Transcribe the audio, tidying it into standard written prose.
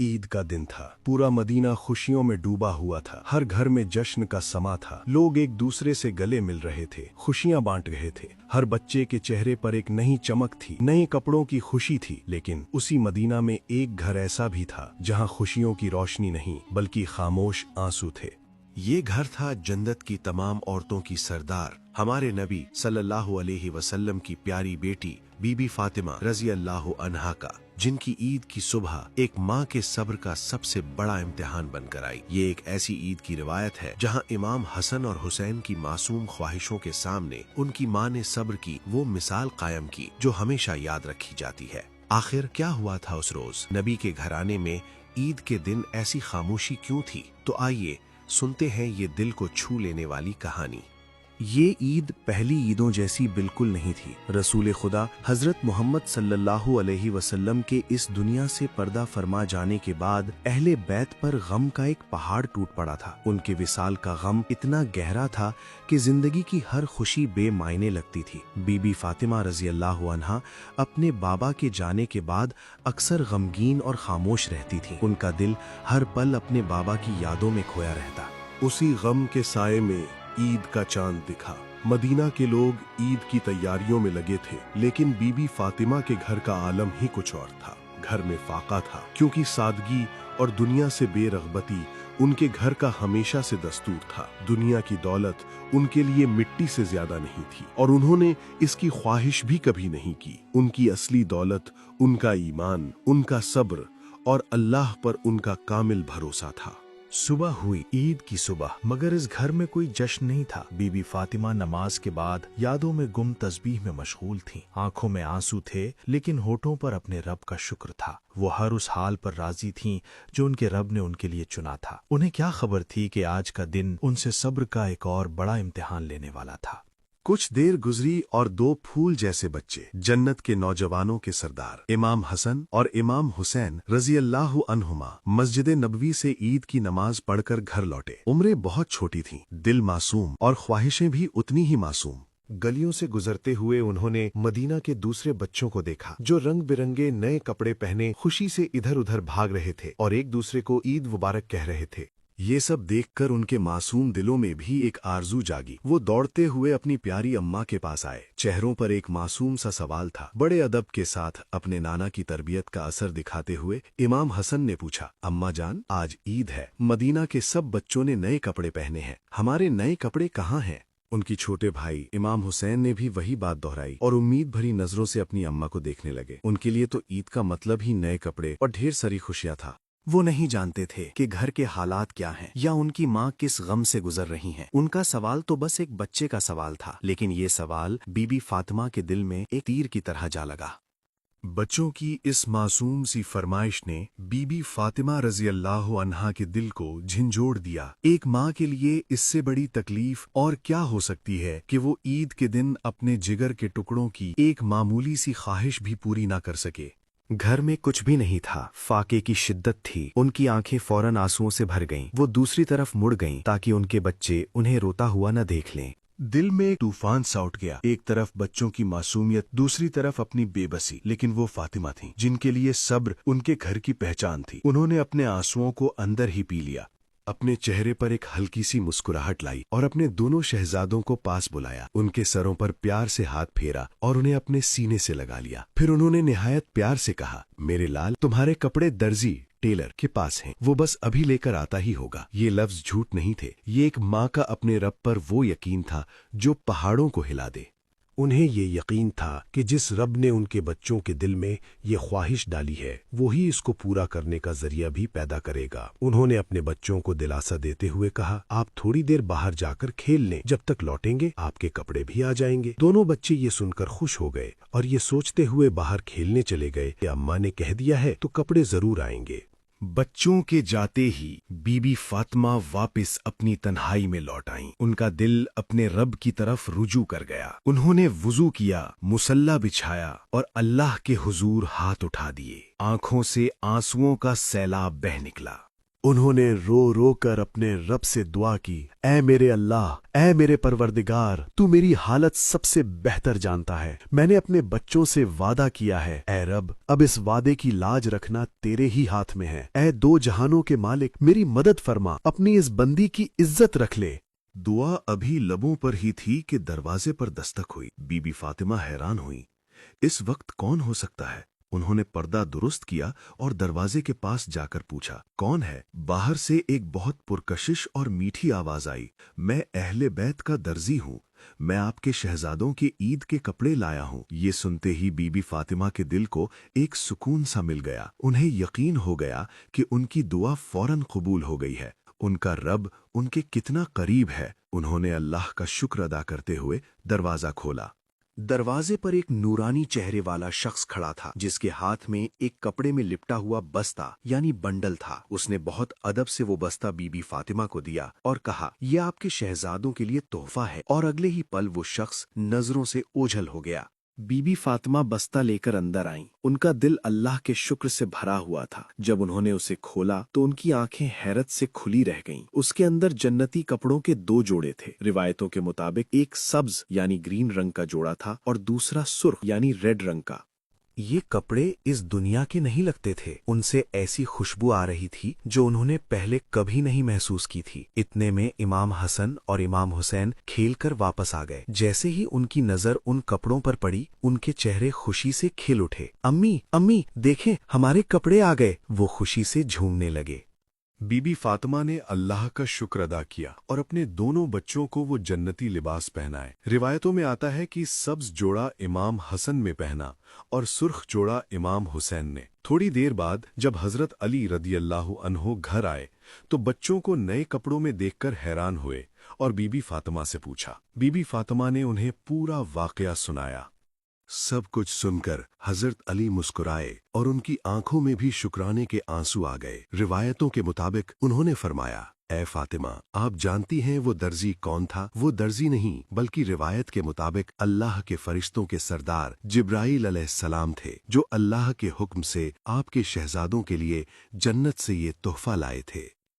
ईद का दिन था। पूरा मदीना खुशियों में डूबा हुआ था। हर घर में जश्न का समा था। लोग एक दूसरे से गले मिल रहे थे, खुशियां बांट रहे थे। हर बच्चे के चेहरे पर एक नई चमक थी, नए कपड़ों की खुशी थी। लेकिन उसी मदीना में एक घर ऐसा भी था जहां खुशियों की रोशनी नहीं बल्कि खामोश आंसू थे। ये घर था जन्नत की तमाम औरतों की सरदार, हमारे नबी सल्लल्लाहु अलैहि वसल्लम की प्यारी बेटी बीबी फातिमा रजी अल्लाह अन्हा का, जिनकी ईद की सुबह एक माँ के सब्र का सबसे बड़ा इम्तिहान बनकर आई। ये एक ऐसी ईद की रिवायत है जहाँ इमाम हसन और हुसैन की मासूम ख्वाहिशों के सामने उनकी माँ ने सब्र की वो मिसाल कायम की जो हमेशा याद रखी जाती है। आखिर क्या हुआ था उस रोज? नबी के घराने में ईद के दिन ऐसी खामोशी क्यों थी? तो आइए सुनते हैं ये दिल को छू लेने वाली कहानी। ये ईद पहली ईदों जैसी बिल्कुल नहीं थी। रसूल खुदा हजरत मोहम्मद सल्लल्लाहु अलैहि वसल्लम के इस दुनिया से पर्दा फरमा जाने के बाद अहले बैत पर गम का एक पहाड़ टूट पड़ा था। उनके विसाल का गम इतना गहरा था कि जिंदगी की हर खुशी बेमायने लगती थी। बीबी फातिमा रजी अल्लाह अन्हा अपने बाबा के जाने के बाद अक्सर गमगीन और खामोश रहती थी। उनका दिल हर पल अपने बाबा की यादों में खोया रहता। उसी गम के साये में ईद का चांद दिखा। मदीना के लोग ईद की तैयारियों में लगे थे, लेकिन बीबी फातिमा के घर का आलम ही कुछ और था। घर में फाका था, क्योंकि सादगी और दुनिया से बेरगबती उनके घर का हमेशा से दस्तूर था। दुनिया की दौलत उनके लिए मिट्टी से ज्यादा नहीं थी और उन्होंने इसकी ख्वाहिश भी कभी नहीं की। उनकी असली दौलत उनका ईमान, उनका सब्र और अल्लाह पर उनका कामिल भरोसा था। सुबह हुई, ईद की सुबह, मगर इस घर में कोई जश्न नहीं था। बीबी फातिमा नमाज के बाद यादों में गुम तस्बीह में मशगूल थीं। आंखों में आंसू थे, लेकिन होठों पर अपने रब का शुक्र था। वो हर उस हाल पर राजी थीं जो उनके रब ने उनके लिए चुना था। उन्हें क्या खबर थी कि आज का दिन उनसे सब्र का एक और बड़ा इम्तिहान लेने वाला था। कुछ देर गुजरी और दो फूल जैसे बच्चे, जन्नत के नौजवानों के सरदार इमाम हसन और इमाम हुसैन रजी अल्लाह अन्हुमा, मस्जिद नबवी से ईद की नमाज पढ़कर घर लौटे। उम्रें बहुत छोटी थीं, दिल मासूम और ख्वाहिशें भी उतनी ही मासूम। गलियों से गुजरते हुए उन्होंने मदीना के दूसरे बच्चों को देखा, जो रंग बिरंगे नए कपड़े पहने खुशी से इधर उधर भाग रहे थे और एक दूसरे को ईद मुबारक कह रहे थे। ये सब देखकर उनके मासूम दिलों में भी एक आरजू जागी। वो दौड़ते हुए अपनी प्यारी अम्मा के पास आए। चेहरों पर एक मासूम सा सवाल था। बड़े अदब के साथ अपने नाना की तरबियत का असर दिखाते हुए इमाम हसन ने पूछा, अम्मा जान, आज ईद है, मदीना के सब बच्चों ने नए कपड़े पहने हैं, हमारे नए कपड़े कहाँ हैं? उनकी छोटे भाई इमाम हुसैन ने भी वही बात दोहराई और उम्मीद भरी नजरों से अपनी अम्मा को देखने लगे। उनके लिए तो ईद का मतलब ही नए कपड़े और ढेर सारी खुशियां था। वो नहीं जानते थे कि घर के हालात क्या हैं या उनकी माँ किस गम से गुजर रही हैं। उनका सवाल तो बस एक बच्चे का सवाल था, लेकिन ये सवाल बीबी फातिमा के दिल में एक तीर की तरह जा लगा। बच्चों की इस मासूम सी फरमाइश ने बीबी फातिमा रजी अल्लाह अन्हा के दिल को झंझोड़ दिया। एक माँ के लिए इससे बड़ी तकलीफ और क्या हो सकती है कि वो ईद के दिन अपने जिगर के टुकड़ों की एक मामूली सी ख्वाहिश भी पूरी ना कर सके। घर में कुछ भी नहीं था, फाके की शिद्दत थी। उनकी आंखें फौरन आंसुओं से भर गईं। वो दूसरी तरफ मुड़ गईं ताकि उनके बच्चे उन्हें रोता हुआ न देख लें। दिल में एक तूफान सा उठ गया। एक तरफ बच्चों की मासूमियत, दूसरी तरफ अपनी बेबसी। लेकिन वो फातिमा थी जिनके लिए सब्र उनके घर की पहचान थी। उन्होंने अपने आंसुओं को अंदर ही पी लिया, अपने चेहरे पर एक हल्की सी मुस्कुराहट लाई और अपने दोनों शहजादों को पास बुलाया। उनके सरों पर प्यार से हाथ फेरा और उन्हें अपने सीने से लगा लिया। फिर उन्होंने निहायत प्यार से कहा, मेरे लाल, तुम्हारे कपड़े दर्जी टेलर के पास हैं, वो बस अभी लेकर आता ही होगा। ये लफ्ज झूठ नहीं थे, ये एक माँ का अपने रब पर वो यकीन था जो पहाड़ों को हिला दे। उन्हें ये यकीन था कि जिस रब ने उनके बच्चों के दिल में ये ख्वाहिश डाली है, वही इसको पूरा करने का जरिया भी पैदा करेगा। उन्होंने अपने बच्चों को दिलासा देते हुए कहा, आप थोड़ी देर बाहर जाकर खेल लें, जब तक लौटेंगे आपके कपड़े भी आ जाएंगे। दोनों बच्चे ये सुनकर खुश हो गए और ये सोचते हुए बाहर खेलने चले गए कि अम्मा ने कह दिया है तो कपड़े जरूर आएंगे। बच्चों के जाते ही बीबी फातिमा वापस अपनी तन्हाई में लौट आईं। उनका दिल अपने रब की तरफ रुजू कर गया। उन्होंने वुजू किया, मुसल्ला बिछाया और अल्लाह के हुजूर हाथ उठा दिए। आंखों से आंसुओं का सैलाब बह निकला। उन्होंने रो रो कर अपने रब से दुआ की, ऐ मेरे अल्लाह, ऐ मेरे परवरदिगार, तू मेरी हालत सबसे बेहतर जानता है। मैंने अपने बच्चों से वादा किया है, ऐ रब, अब इस वादे की लाज रखना तेरे ही हाथ में है। ऐ दो जहानों के मालिक, मेरी मदद फरमा, अपनी इस बंदी की इज्जत रख ले। दुआ अभी लबों पर ही थी कि दरवाजे पर दस्तक हुई। बीबी फातिमा हैरान हुई, इस वक्त कौन हो सकता है? उन्होंने पर्दा दुरुस्त किया और दरवाजे के पास जाकर पूछा, कौन है? बाहर से एक बहुत पुरकशिश और मीठी आवाज आई, मैं अहले बैत का दर्जी हूँ, मैं आपके शहजादों के ईद के कपड़े लाया हूँ। ये सुनते ही बीबी फातिमा के दिल को एक सुकून सा मिल गया। उन्हें यकीन हो गया कि उनकी दुआ फौरन कबूल हो गई है। उनका रब उनके कितना करीब है। उन्होंने अल्लाह का शुक्र अदा करते हुए दरवाजा खोला। दरवाजे पर एक नूरानी चेहरे वाला शख्स खड़ा था, जिसके हाथ में एक कपड़े में लिपटा हुआ बस्ता यानी बंडल था। उसने बहुत अदब से वो बस्ता बीबी फातिमा को दिया और कहा, यह आपके शहजादों के लिए तोहफा है। और अगले ही पल वो शख्स नजरों से ओझल हो गया। बीबी फातिमा बस्ता लेकर अंदर आईं। उनका दिल अल्लाह के शुक्र से भरा हुआ था। जब उन्होंने उसे खोला तो उनकी आंखें हैरत से खुली रह गईं। उसके अंदर जन्नती कपड़ों के दो जोड़े थे। रिवायतों के मुताबिक एक सब्ज यानी ग्रीन रंग का जोड़ा था और दूसरा सुर्ख यानी रेड रंग का। ये कपड़े इस दुनिया के नहीं लगते थे। उनसे ऐसी खुशबू आ रही थी जो उन्होंने पहले कभी नहीं महसूस की थी। इतने में इमाम हसन और इमाम हुसैन खेलकर वापस आ गए। जैसे ही उनकी नजर उन कपड़ों पर पड़ी, उनके चेहरे खुशी से खिल उठे। अम्मी, अम्मी, देखें, हमारे कपड़े आ गए। वो खुशी से झूमने लगे। बीबी फातिमा ने अल्लाह का शुक्र अदा किया और अपने दोनों बच्चों को वो जन्नती लिबास पहनाए। रिवायतों में आता है कि सब्ज जोड़ा इमाम हसन में पहना और सुर्ख जोड़ा इमाम हुसैन ने। थोड़ी देर बाद जब हजरत अली रदियल्लाहु अन्हु घर आए तो बच्चों को नए कपड़ों में देखकर हैरान हुए और बीबी फातिमा से पूछा। बीबी फातिमा ने उन्हें पूरा वाकया सुनाया। सब कुछ सुनकर हजरत अली मुस्कुराए और उनकी आंखों में भी शुक्राने के आंसू आ गए। रिवायतों के मुताबिक उन्होंने फरमाया, ऐ फातिमा, आप जानती हैं वो दर्जी कौन था? वो दर्जी नहीं बल्कि रिवायत के मुताबिक अल्लाह के फरिश्तों के सरदार जिब्राईल अलैहिस्सलाम थे, जो अल्लाह के हुक्म से आपके शहजादों के लिए जन्नत से ये तोहफा लाए थे।